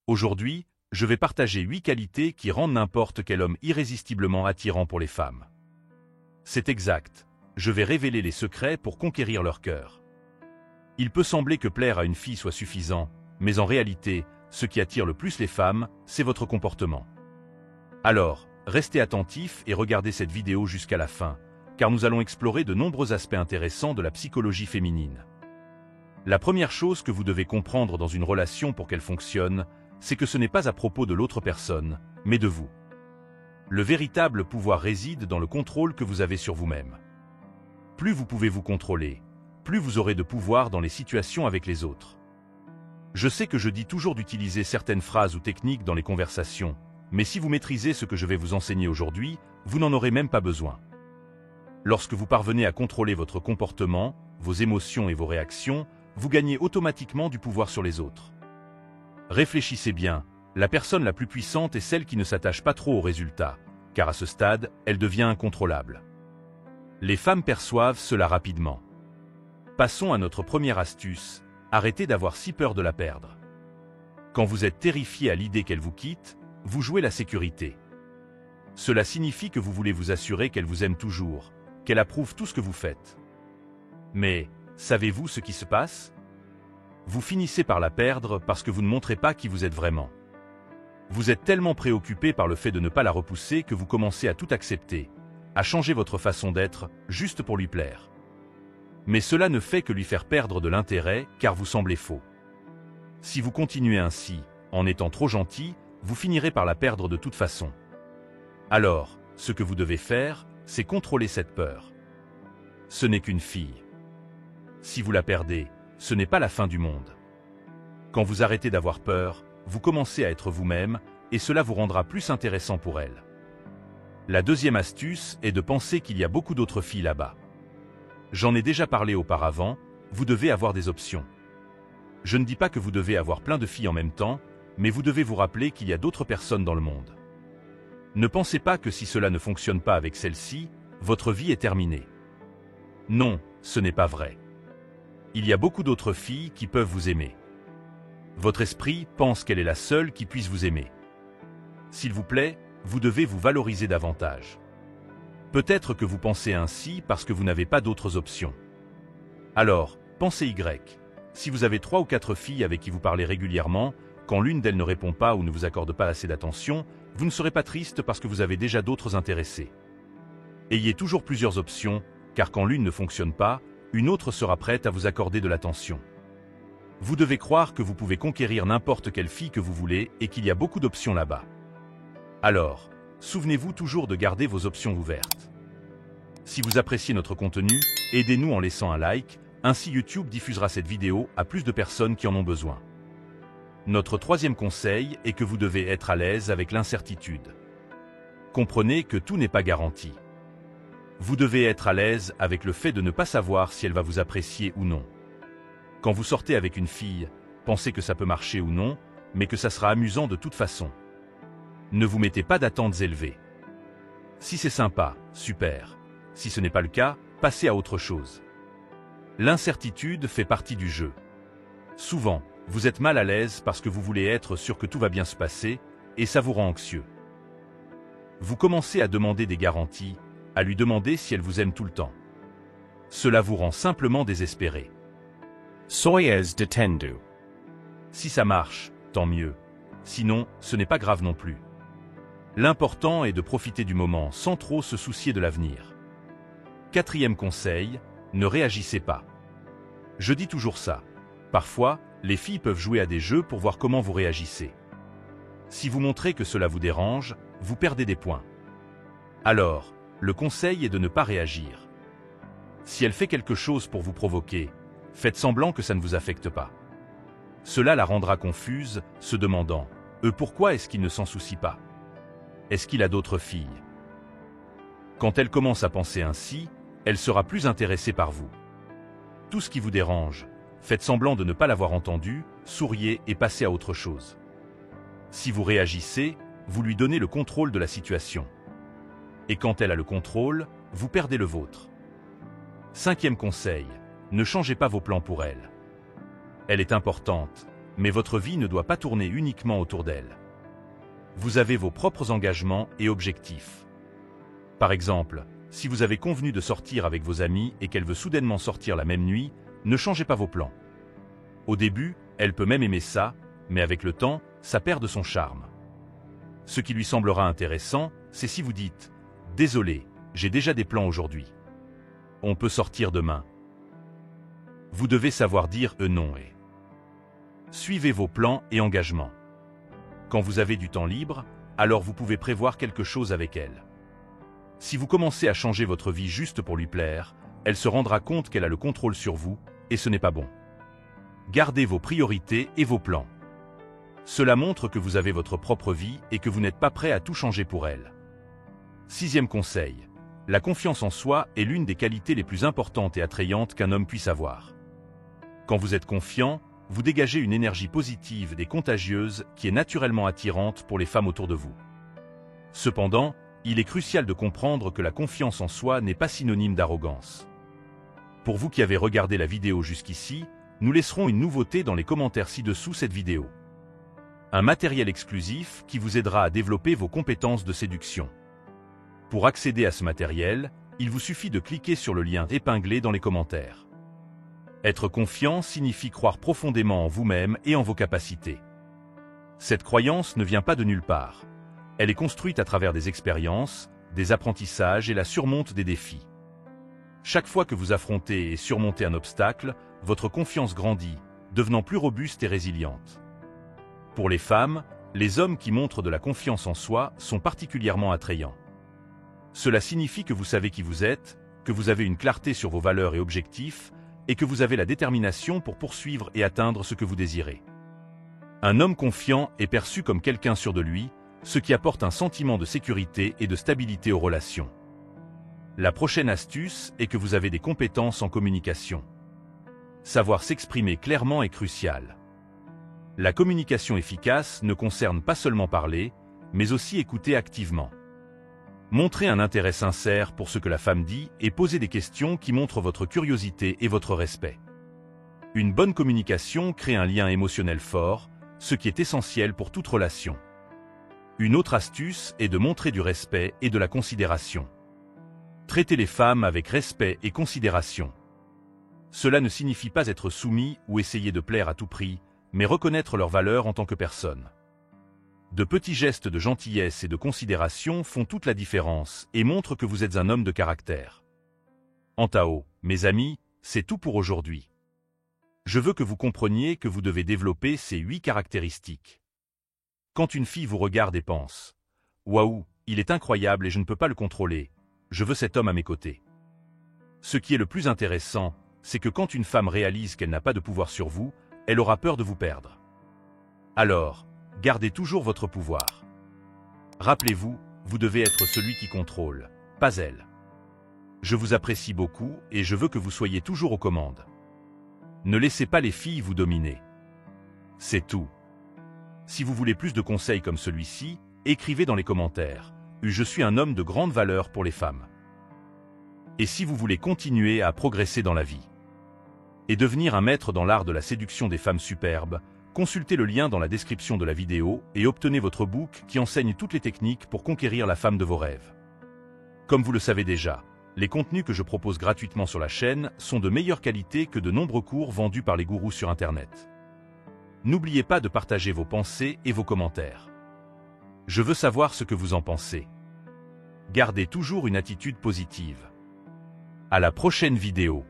Aujourd'hui, je vais partager 8 qualités qui rendent n'importe quel homme irrésistiblement attirant pour les femmes. C'est exact, je vais révéler les secrets pour conquérir leur cœur. Il peut sembler que plaire à une fille soit suffisant, mais en réalité, ce qui attire le plus les femmes, c'est votre comportement. Alors, restez attentifs et regardez cette vidéo jusqu'à la fin, car nous allons explorer de nombreux aspects intéressants de la psychologie féminine. La première chose que vous devez comprendre dans une relation pour qu'elle fonctionne, c'est que ce n'est pas à propos de l'autre personne, mais de vous. Le véritable pouvoir réside dans le contrôle que vous avez sur vous-même. Plus vous pouvez vous contrôler, plus vous aurez de pouvoir dans les situations avec les autres. Je sais que je dis toujours d'utiliser certaines phrases ou techniques dans les conversations, mais si vous maîtrisez ce que je vais vous enseigner aujourd'hui, vous n'en aurez même pas besoin. Lorsque vous parvenez à contrôler votre comportement, vos émotions et vos réactions, vous gagnez automatiquement du pouvoir sur les autres. Réfléchissez bien, la personne la plus puissante est celle qui ne s'attache pas trop aux résultats, car à ce stade, elle devient incontrôlable. Les femmes perçoivent cela rapidement. Passons à notre première astuce, arrêtez d'avoir si peur de la perdre. Quand vous êtes terrifié à l'idée qu'elle vous quitte, vous jouez la sécurité. Cela signifie que vous voulez vous assurer qu'elle vous aime toujours, qu'elle approuve tout ce que vous faites. Mais, savez-vous ce qui se passe ? Vous finissez par la perdre parce que vous ne montrez pas qui vous êtes vraiment. Vous êtes tellement préoccupé par le fait de ne pas la repousser que vous commencez à tout accepter, à changer votre façon d'être, juste pour lui plaire. Mais cela ne fait que lui faire perdre de l'intérêt, car vous semblez faux. Si vous continuez ainsi, en étant trop gentil, vous finirez par la perdre de toute façon. Alors, ce que vous devez faire, c'est contrôler cette peur. Ce n'est qu'une fille. Si vous la perdez, ce n'est pas la fin du monde. Quand vous arrêtez d'avoir peur, vous commencez à être vous-même, et cela vous rendra plus intéressant pour elle. La deuxième astuce est de penser qu'il y a beaucoup d'autres filles là-bas. J'en ai déjà parlé auparavant, vous devez avoir des options. Je ne dis pas que vous devez avoir plein de filles en même temps, mais vous devez vous rappeler qu'il y a d'autres personnes dans le monde. Ne pensez pas que si cela ne fonctionne pas avec celle-ci, votre vie est terminée. Non, ce n'est pas vrai. Il y a beaucoup d'autres filles qui peuvent vous aimer. Votre esprit pense qu'elle est la seule qui puisse vous aimer. S'il vous plaît, vous devez vous valoriser davantage. Peut-être que vous pensez ainsi parce que vous n'avez pas d'autres options. Alors, pensez Y. Si vous avez 3 ou 4 filles avec qui vous parlez régulièrement, quand l'une d'elles ne répond pas ou ne vous accorde pas assez d'attention, vous ne serez pas triste parce que vous avez déjà d'autres intéressés. Ayez toujours plusieurs options, car quand l'une ne fonctionne pas, une autre sera prête à vous accorder de l'attention. Vous devez croire que vous pouvez conquérir n'importe quelle fille que vous voulez et qu'il y a beaucoup d'options là-bas. Alors, souvenez-vous toujours de garder vos options ouvertes. Si vous appréciez notre contenu, aidez-nous en laissant un like, ainsi YouTube diffusera cette vidéo à plus de personnes qui en ont besoin. Notre troisième conseil est que vous devez être à l'aise avec l'incertitude. Comprenez que tout n'est pas garanti. Vous devez être à l'aise avec le fait de ne pas savoir si elle va vous apprécier ou non. Quand vous sortez avec une fille, pensez que ça peut marcher ou non, mais que ça sera amusant de toute façon. Ne vous mettez pas d'attentes élevées. Si c'est sympa, super. Si ce n'est pas le cas, passez à autre chose. L'incertitude fait partie du jeu. Souvent, vous êtes mal à l'aise parce que vous voulez être sûr que tout va bien se passer, et ça vous rend anxieux. Vous commencez à demander des garanties, à lui demander si elle vous aime tout le temps. Cela vous rend simplement désespéré. Soyez détendu. Si ça marche, tant mieux. Sinon, ce n'est pas grave non plus. L'important est de profiter du moment sans trop se soucier de l'avenir. Quatrième conseil, ne réagissez pas. Je dis toujours ça. Parfois, les filles peuvent jouer à des jeux pour voir comment vous réagissez. Si vous montrez que cela vous dérange, vous perdez des points. Alors, le conseil est de ne pas réagir. Si elle fait quelque chose pour vous provoquer, faites semblant que ça ne vous affecte pas. Cela la rendra confuse, se demandant « pourquoi est-ce qu'il ne s'en soucie pas ? Est-ce qu'il a d'autres filles ?» Quand elle commence à penser ainsi, elle sera plus intéressée par vous. Tout ce qui vous dérange, faites semblant de ne pas l'avoir entendu, souriez et passez à autre chose. Si vous réagissez, vous lui donnez le contrôle de la situation. Et quand elle a le contrôle, vous perdez le vôtre. Cinquième conseil, ne changez pas vos plans pour elle. Elle est importante, mais votre vie ne doit pas tourner uniquement autour d'elle. Vous avez vos propres engagements et objectifs. Par exemple, si vous avez convenu de sortir avec vos amis et qu'elle veut soudainement sortir la même nuit, ne changez pas vos plans. Au début, elle peut même aimer ça, mais avec le temps, ça perd de son charme. Ce qui lui semblera intéressant, c'est si vous dites « Désolé, j'ai déjà des plans aujourd'hui. On peut sortir demain. » Vous devez savoir dire non et suivez vos plans et engagements. Quand vous avez du temps libre, alors vous pouvez prévoir quelque chose avec elle. Si vous commencez à changer votre vie juste pour lui plaire, elle se rendra compte qu'elle a le contrôle sur vous, et ce n'est pas bon. Gardez vos priorités et vos plans. Cela montre que vous avez votre propre vie et que vous n'êtes pas prêt à tout changer pour elle. 6e conseil. La confiance en soi est l'une des qualités les plus importantes et attrayantes qu'un homme puisse avoir. Quand vous êtes confiant, vous dégagez une énergie positive et contagieuse qui est naturellement attirante pour les femmes autour de vous. Cependant, il est crucial de comprendre que la confiance en soi n'est pas synonyme d'arrogance. Pour vous qui avez regardé la vidéo jusqu'ici, nous laisserons une nouveauté dans les commentaires ci-dessous cette vidéo. Un matériel exclusif qui vous aidera à développer vos compétences de séduction. Pour accéder à ce matériel, il vous suffit de cliquer sur le lien épinglé dans les commentaires. Être confiant signifie croire profondément en vous-même et en vos capacités. Cette croyance ne vient pas de nulle part. Elle est construite à travers des expériences, des apprentissages et la surmonte des défis. Chaque fois que vous affrontez et surmontez un obstacle, votre confiance grandit, devenant plus robuste et résiliente. Pour les femmes, les hommes qui montrent de la confiance en soi sont particulièrement attrayants. Cela signifie que vous savez qui vous êtes, que vous avez une clarté sur vos valeurs et objectifs, et que vous avez la détermination pour poursuivre et atteindre ce que vous désirez. Un homme confiant est perçu comme quelqu'un sûr de lui, ce qui apporte un sentiment de sécurité et de stabilité aux relations. La prochaine astuce est que vous avez des compétences en communication. Savoir s'exprimer clairement est crucial. La communication efficace ne concerne pas seulement parler, mais aussi écouter activement. Montrez un intérêt sincère pour ce que la femme dit et posez des questions qui montrent votre curiosité et votre respect. Une bonne communication crée un lien émotionnel fort, ce qui est essentiel pour toute relation. Une autre astuce est de montrer du respect et de la considération. Traitez les femmes avec respect et considération. Cela ne signifie pas être soumis ou essayer de plaire à tout prix, mais reconnaître leur valeur en tant que personne. De petits gestes de gentillesse et de considération font toute la différence et montrent que vous êtes un homme de caractère. En Tao, mes amis, c'est tout pour aujourd'hui. Je veux que vous compreniez que vous devez développer ces 8 caractéristiques. Quand une fille vous regarde et pense « Waouh, il est incroyable et je ne peux pas le contrôler, je veux cet homme à mes côtés ». Ce qui est le plus intéressant, c'est que quand une femme réalise qu'elle n'a pas de pouvoir sur vous, elle aura peur de vous perdre. Alors, gardez toujours votre pouvoir. Rappelez-vous, vous devez être celui qui contrôle, pas elle. Je vous apprécie beaucoup et je veux que vous soyez toujours aux commandes. Ne laissez pas les filles vous dominer. C'est tout. Si vous voulez plus de conseils comme celui-ci, écrivez dans les commentaires « Je suis un homme de grande valeur pour les femmes ». Et si vous voulez continuer à progresser dans la vie et devenir un maître dans l'art de la séduction des femmes superbes, consultez le lien dans la description de la vidéo et obtenez votre book qui enseigne toutes les techniques pour conquérir la femme de vos rêves. Comme vous le savez déjà, les contenus que je propose gratuitement sur la chaîne sont de meilleure qualité que de nombreux cours vendus par les gourous sur Internet. N'oubliez pas de partager vos pensées et vos commentaires. Je veux savoir ce que vous en pensez. Gardez toujours une attitude positive. À la prochaine vidéo.